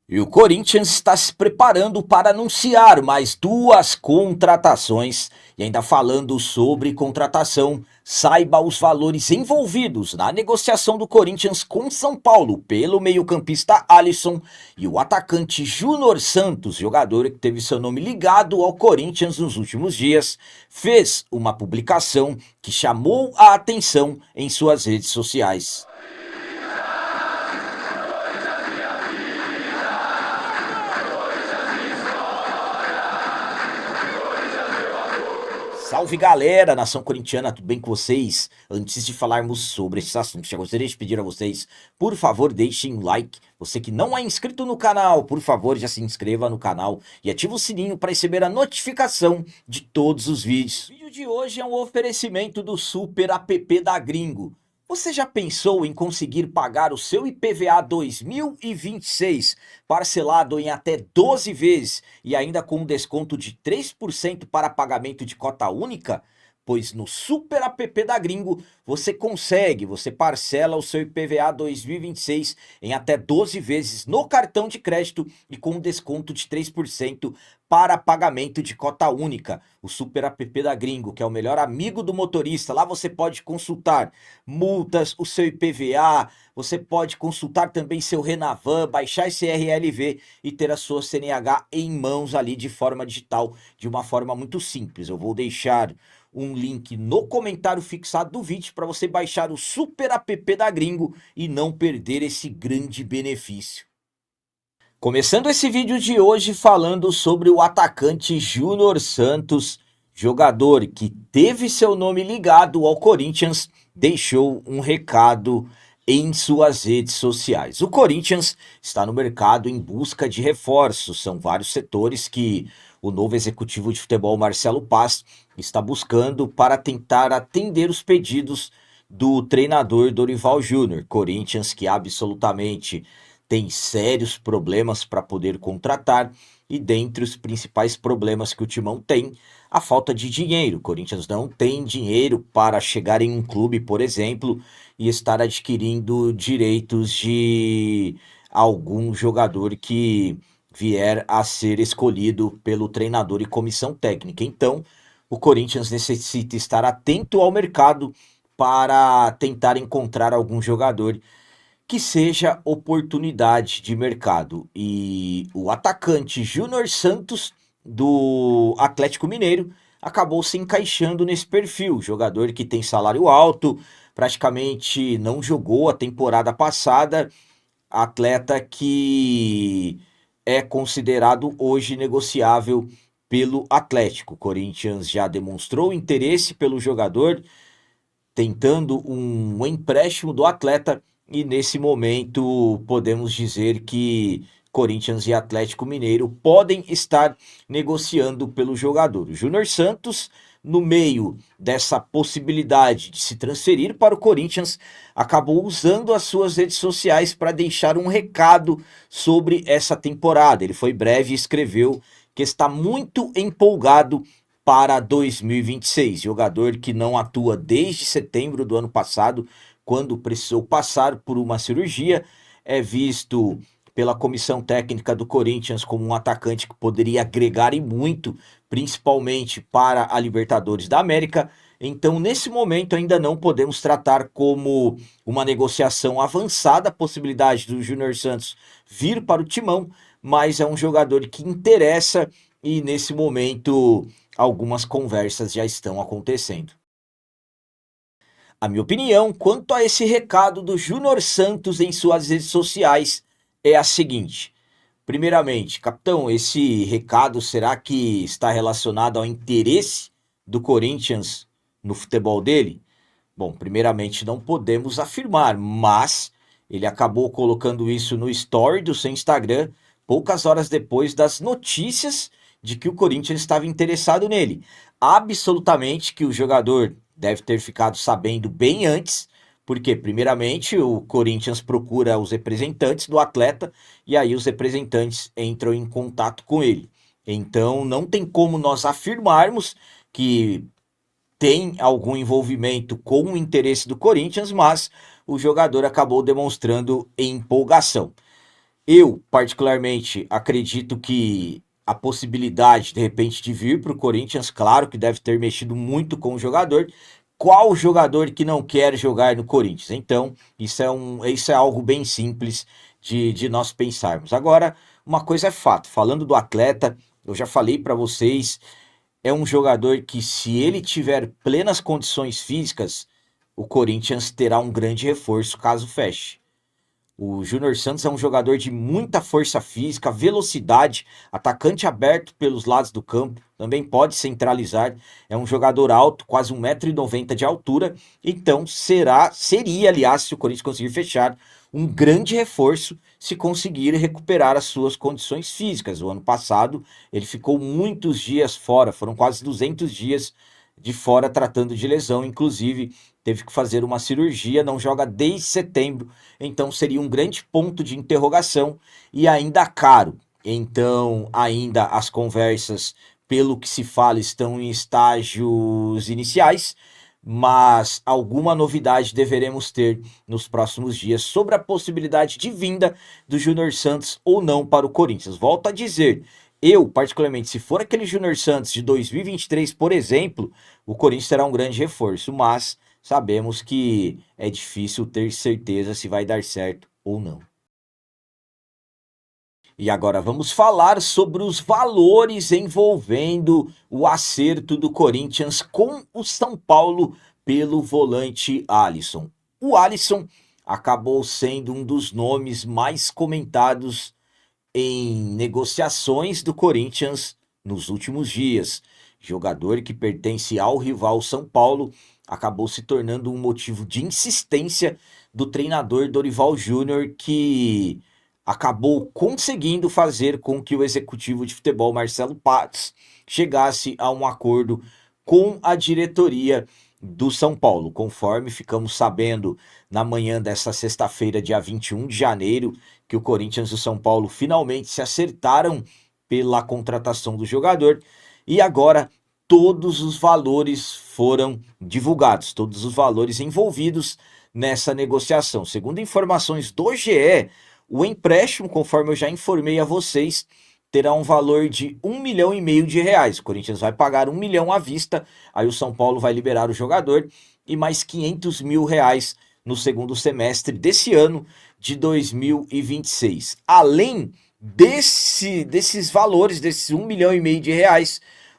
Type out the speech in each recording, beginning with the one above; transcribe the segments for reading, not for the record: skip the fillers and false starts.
E o Corinthians está se preparando para anunciar mais duas contratações. E ainda falando sobre contratação, saiba os valores envolvidos na negociação do Corinthians com São Paulo pelo meio-campista Alisson e o atacante Júnior Santos, jogador que teve seu nome ligado ao Corinthians nos últimos dias, fez uma publicação que chamou a atenção em suas redes sociais. Salve galera, nação corintiana, tudo bem com vocês? Antes de falarmos sobre esses assuntos, já gostaria de pedir a vocês, por favor, deixem um like. Você que não é inscrito no canal, por favor, já se inscreva no canal e ative o sininho para receber a notificação de todos os vídeos. O vídeo de hoje é um oferecimento do Super App da Gringo. Você já pensou em conseguir pagar o seu IPVA 2026 parcelado em até 12 vezes e ainda com um desconto de 3% para pagamento de cota única? Pois no Super App da Gringo você parcela o seu IPVA 2026 em até 12 vezes no cartão de crédito e com um desconto de 3% para pagamento de cota única. O Super App da Gringo, que é o melhor amigo do motorista, lá você pode consultar multas, o seu IPVA, você pode consultar também seu Renavan, baixar esse RLV e ter a sua CNH em mãos ali de forma digital, de uma forma muito simples. Eu vou deixar um link no comentário fixado do vídeo para você baixar o Super App da Gringo e não perder esse grande benefício. Começando esse vídeo de hoje falando sobre o atacante Júnior Santos, jogador que teve seu nome ligado ao Corinthians, deixou um recado em suas redes sociais. O Corinthians está no mercado em busca de reforços, são vários setores que o novo executivo de futebol Marcelo Paz está buscando para tentar atender os pedidos do treinador Dorival Júnior. Corinthians que absolutamente tem sérios problemas para poder contratar e dentre os principais problemas que o Timão tem, a falta de dinheiro. O Corinthians não tem dinheiro para chegar em um clube, por exemplo, e estar adquirindo direitos de algum jogador que vier a ser escolhido pelo treinador e comissão técnica. Então, o Corinthians necessita estar atento ao mercado para tentar encontrar algum jogador que seja oportunidade de mercado. E o atacante Júnior Santos, do Atlético Mineiro, acabou se encaixando nesse perfil. Jogador que tem salário alto, praticamente não jogou a temporada passada, atleta que é considerado hoje negociável pelo Atlético. O Corinthians já demonstrou interesse pelo jogador, tentando um empréstimo do atleta, e nesse momento podemos dizer que Corinthians e Atlético Mineiro podem estar negociando pelo jogador. O Júnior Santos, no meio dessa possibilidade de se transferir para o Corinthians, acabou usando as suas redes sociais para deixar um recado sobre essa temporada. Ele foi breve e escreveu que está muito empolgado para 2026. Jogador que não atua desde setembro do ano passado, quando precisou passar por uma cirurgia, é visto pela comissão técnica do Corinthians como um atacante que poderia agregar e muito, principalmente para a Libertadores da América. Então, nesse momento, ainda não podemos tratar como uma negociação avançada a possibilidade do Júnior Santos vir para o Timão, mas é um jogador que interessa e, nesse momento, algumas conversas já estão acontecendo. A minha opinião quanto a esse recado do Júnior Santos em suas redes sociais é a seguinte. Primeiramente, capitão, esse recado será que está relacionado ao interesse do Corinthians no futebol dele? Bom, primeiramente não podemos afirmar, mas ele acabou colocando isso no story do seu Instagram poucas horas depois das notícias de que o Corinthians estava interessado nele. Absolutamente que o jogador deve ter ficado sabendo bem antes, porque primeiramente o Corinthians procura os representantes do atleta e aí os representantes entram em contato com ele. Então não tem como nós afirmarmos que tem algum envolvimento com o interesse do Corinthians, mas o jogador acabou demonstrando empolgação. Eu, particularmente, acredito que a possibilidade, de repente, de vir para o Corinthians, claro que deve ter mexido muito com o jogador. Qual jogador que não quer jogar no Corinthians? Então, isso é algo bem simples de nós pensarmos. Agora, uma coisa é fato, falando do atleta, eu já falei para vocês, é um jogador que, se ele tiver plenas condições físicas, o Corinthians terá um grande reforço caso feche. O Júnior Santos é um jogador de muita força física, velocidade, atacante aberto pelos lados do campo, também pode centralizar. É um jogador alto, quase 1,90 m de altura. Então seria, aliás, se o Corinthians conseguir fechar, um grande reforço se conseguir recuperar as suas condições físicas. O ano passado ele ficou muitos dias fora, foram quase 200 dias de fora tratando de lesão, inclusive teve que fazer uma cirurgia, não joga desde setembro, então seria um grande ponto de interrogação e ainda caro. Então, ainda as conversas, pelo que se fala, estão em estágios iniciais, mas alguma novidade deveremos ter nos próximos dias sobre a possibilidade de vinda do Júnior Santos ou não para o Corinthians. Volto a dizer, eu, particularmente, se for aquele Júnior Santos de 2023, por exemplo, o Corinthians terá um grande reforço, mas sabemos que é difícil ter certeza se vai dar certo ou não. E agora vamos falar sobre os valores envolvendo o acerto do Corinthians com o São Paulo pelo volante Alisson. O Alisson acabou sendo um dos nomes mais comentados em negociações do Corinthians nos últimos dias. Jogador que pertence ao rival São Paulo acabou se tornando um motivo de insistência do treinador Dorival Júnior, que acabou conseguindo fazer com que o executivo de futebol Marcelo Patos chegasse a um acordo com a diretoria do São Paulo, conforme ficamos sabendo na manhã desta sexta-feira, dia 21 de janeiro, que o Corinthians e o São Paulo finalmente se acertaram pela contratação do jogador e agora todos os valores foram divulgados, todos os valores envolvidos nessa negociação. Segundo informações do GE, o empréstimo, conforme eu já informei a vocês, terá um valor de R$ 1,5 milhão. O Corinthians vai pagar 1 milhão à vista, aí o São Paulo vai liberar o jogador e mais R$ 500 mil no segundo semestre desse ano de 2026. Além desses valores, desses R$ 1,5 milhão,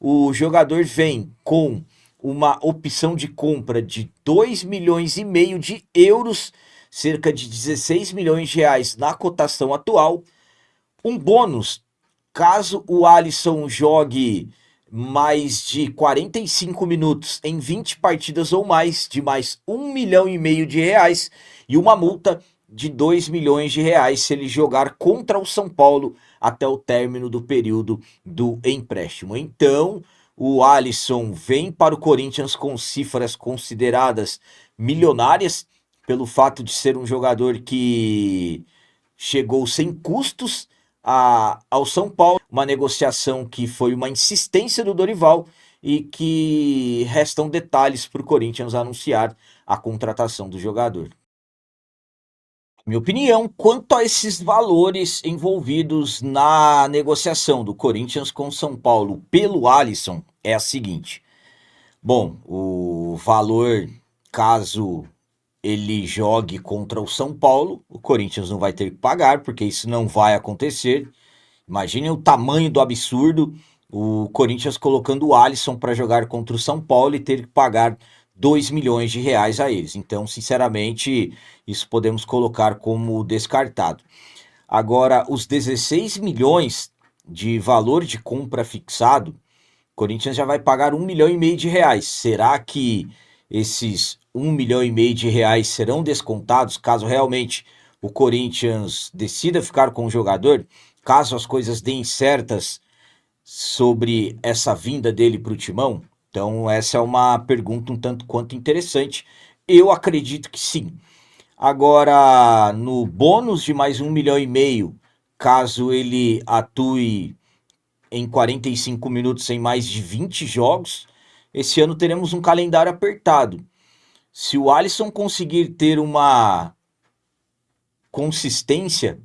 o jogador vem com uma opção de compra de 2,5 milhões, cerca de R$ 16 milhões na cotação atual, um bônus caso o Alisson jogue mais de 45 minutos em 20 partidas ou mais, de mais R$ 1,5 milhão, e uma multa de R$ 2 milhões se ele jogar contra o São Paulo até o término do período do empréstimo. Então, o Alisson vem para o Corinthians com cifras consideradas milionárias, pelo fato de ser um jogador que chegou sem custos ao São Paulo, uma negociação que foi uma insistência do Dorival e que restam detalhes para o Corinthians anunciar a contratação do jogador. Minha opinião quanto a esses valores envolvidos na negociação do Corinthians com São Paulo pelo Alisson é a seguinte. Bom, o valor, caso ele jogue contra o São Paulo, o Corinthians não vai ter que pagar, porque isso não vai acontecer. Imaginem o tamanho do absurdo, o Corinthians colocando o Alisson para jogar contra o São Paulo e ter que pagar R$ 2 milhões a eles. Então, sinceramente, isso podemos colocar como descartado. Agora, os 16 milhões de valor de compra fixado, o Corinthians já vai pagar R$ 1,5 milhão. Será que esses R$ 1,5 milhão serão descontados caso realmente o Corinthians decida ficar com o jogador? Caso as coisas deem certas sobre essa vinda dele para o Timão? Então, essa é uma pergunta um tanto quanto interessante. Eu acredito que sim. Agora, no bônus de mais R$ 1,5 milhão, caso ele atue em 45 minutos em mais de 20 jogos, esse ano teremos um calendário apertado. Se o Alisson conseguir ter uma consistência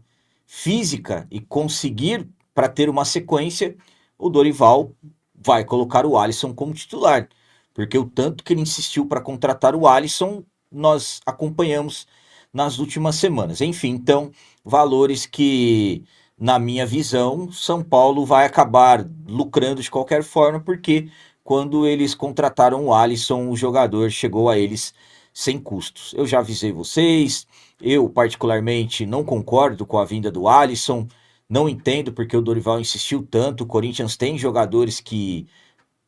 física e conseguir para ter uma sequência, o Dorival vai colocar o Alisson como titular, porque o tanto que ele insistiu para contratar o Alisson, nós acompanhamos nas últimas semanas. Enfim, então, valores que, na minha visão, São Paulo vai acabar lucrando de qualquer forma, porque quando eles contrataram o Alisson, o jogador chegou a eles sem custos. Eu já avisei vocês, eu particularmente não concordo com a vinda do Alisson, não entendo porque o Dorival insistiu tanto. O Corinthians tem jogadores que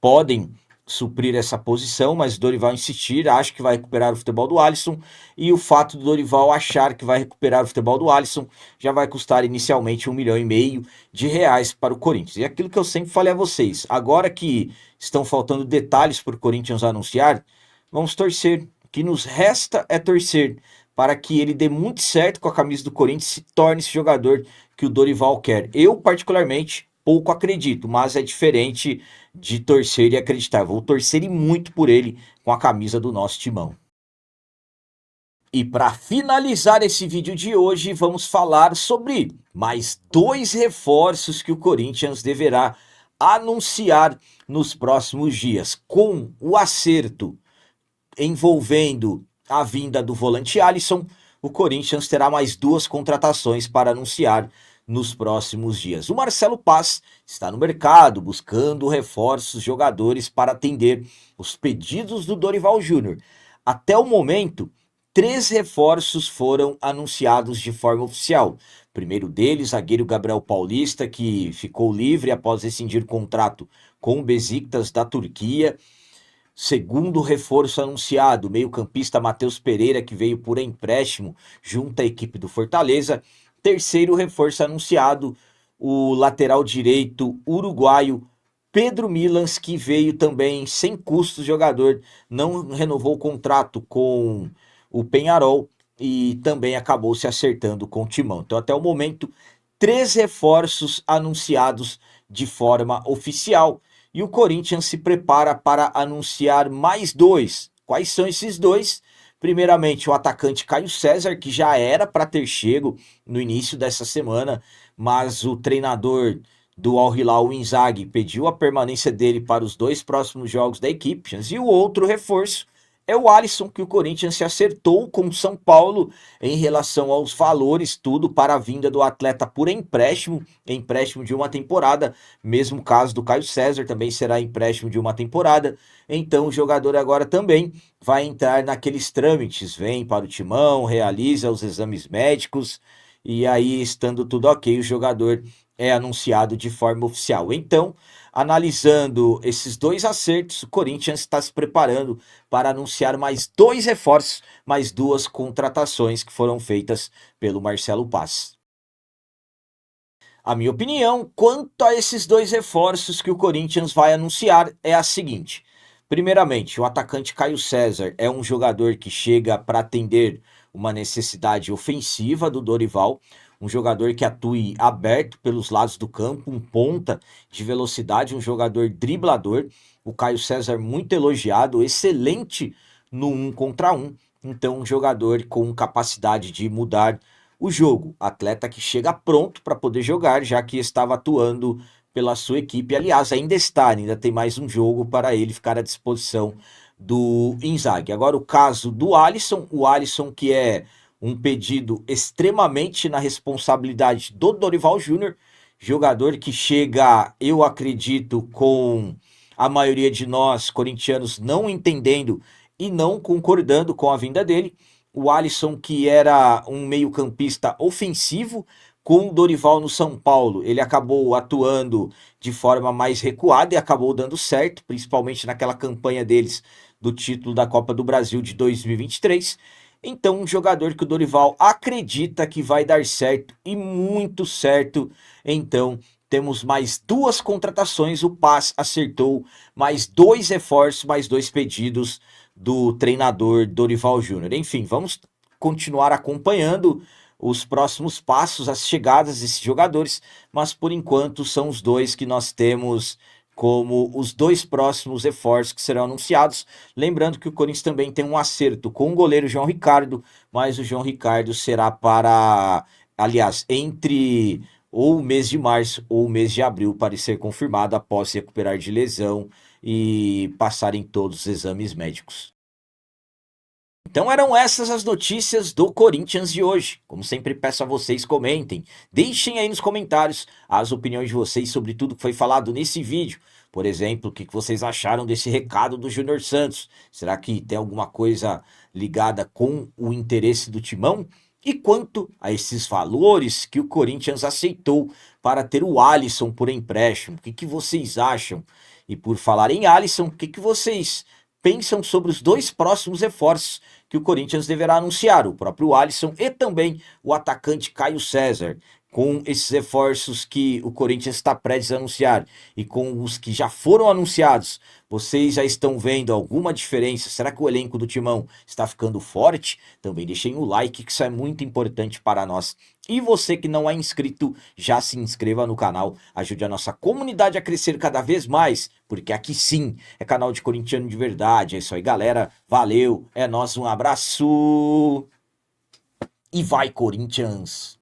podem suprir essa posição, mas o Dorival insistir, acho que vai recuperar o futebol do Alisson, e o fato do Dorival achar que vai recuperar o futebol do Alisson já vai custar inicialmente 1,5 milhão de reais para o Corinthians. E aquilo que eu sempre falei a vocês, agora que estão faltando detalhes para o Corinthians anunciar, vamos torcer. O que nos resta é torcer para que ele dê muito certo com a camisa do Corinthians e se torne esse jogador que o Dorival quer. Eu, particularmente, pouco acredito, mas é diferente de torcer e acreditar. Vou torcer e muito por ele com a camisa do nosso timão. E para finalizar esse vídeo de hoje, vamos falar sobre mais 2 reforços que o Corinthians deverá anunciar nos próximos dias, com o acerto envolvendo a vinda do volante Alisson. O Corinthians terá mais 2 contratações para anunciar nos próximos dias. O Marcelo Paz está no mercado buscando reforços, jogadores para atender os pedidos do Dorival Júnior. Até o momento, 3 reforços foram anunciados de forma oficial. O primeiro deles, zagueiro Gabriel Paulista, que ficou livre após rescindir contrato com o Besiktas da Turquia. Segundo reforço anunciado, meio-campista Matheus Pereira, que veio por empréstimo junto à equipe do Fortaleza. Terceiro reforço anunciado, o lateral direito uruguaio Pedro Milans, que veio também sem custos. Jogador não renovou o contrato com o Peñarol e também acabou se acertando com o Timão. Então, até o momento, 3 reforços anunciados de forma oficial. E o Corinthians se prepara para anunciar mais 2. Quais são esses 2? Primeiramente, o atacante Caio César, que já era para ter chego no início dessa semana, mas o treinador do Al Hilal, o Inzaghi, pediu a permanência dele para os 2 próximos jogos da equipe. E o outro reforço é o Alisson, que o Corinthians se acertou com o São Paulo em relação aos valores, tudo para a vinda do atleta por empréstimo de uma temporada. Mesmo caso do Caio César, também será empréstimo de uma temporada. Então o jogador agora também vai entrar naqueles trâmites, vem para o Timão, realiza os exames médicos e aí, estando tudo ok, o jogador é anunciado de forma oficial. Então, analisando esses 2 acertos, o Corinthians está se preparando para anunciar mais 2 reforços, mais 2 contratações que foram feitas pelo Marcelo Paz. A minha opinião quanto a esses 2 reforços que o Corinthians vai anunciar é a seguinte. Primeiramente, o atacante Caio César é um jogador que chega para atender uma necessidade ofensiva do Dorival, um jogador que atue aberto pelos lados do campo, um ponta de velocidade, um jogador driblador. O Caio César muito elogiado, excelente no 1 contra 1, então um jogador com capacidade de mudar o jogo, atleta que chega pronto para poder jogar, já que estava atuando pela sua equipe. Aliás, ainda está, ainda tem mais um jogo para ele ficar à disposição do Inzaghi. Agora o caso do Alisson, o Alisson que é um pedido extremamente na responsabilidade do Dorival Júnior, jogador que chega, eu acredito, com a maioria de nós corintianos não entendendo e não concordando com a vinda dele. O Alisson, que era um meio-campista ofensivo, com o Dorival no São Paulo, ele acabou atuando de forma mais recuada e acabou dando certo, principalmente naquela campanha deles do título da Copa do Brasil de 2023. Então, um jogador que o Dorival acredita que vai dar certo e muito certo. Então, temos mais 2 contratações, o Paz acertou mais 2 reforços, mais 2 pedidos do treinador Dorival Júnior. Enfim, vamos continuar acompanhando os próximos passos, as chegadas desses jogadores, mas por enquanto são os 2 que nós temos como os 2 próximos reforços que serão anunciados. Lembrando que o Corinthians também tem um acerto com o goleiro João Ricardo, mas o João Ricardo será para aliás, entre ou o mês de março ou o mês de abril para ser confirmado após se recuperar de lesão e passar em todos os exames médicos. Então eram essas as notícias do Corinthians de hoje. Como sempre peço a vocês, comentem, deixem aí nos comentários as opiniões de vocês sobre tudo que foi falado nesse vídeo. Por exemplo, o que vocês acharam desse recado do Júnior Santos? Será que tem alguma coisa ligada com o interesse do Timão? E quanto a esses valores que o Corinthians aceitou para ter o Alisson por empréstimo? O que vocês acham? E por falar em Alisson, o que vocês pensam sobre os dois próximos reforços que o Corinthians deverá anunciar, o próprio Alisson e também o atacante Caio César? Com esses reforços que o Corinthians está prestes a anunciar e com os que já foram anunciados, vocês já estão vendo alguma diferença? Será que o elenco do Timão está ficando forte? Também deixem o like, que isso é muito importante para nós. E você que não é inscrito, já se inscreva no canal, ajude a nossa comunidade a crescer cada vez mais, porque aqui sim é canal de corintiano de verdade. É isso aí, galera. Valeu, é nóis, um abraço e vai, Corinthians!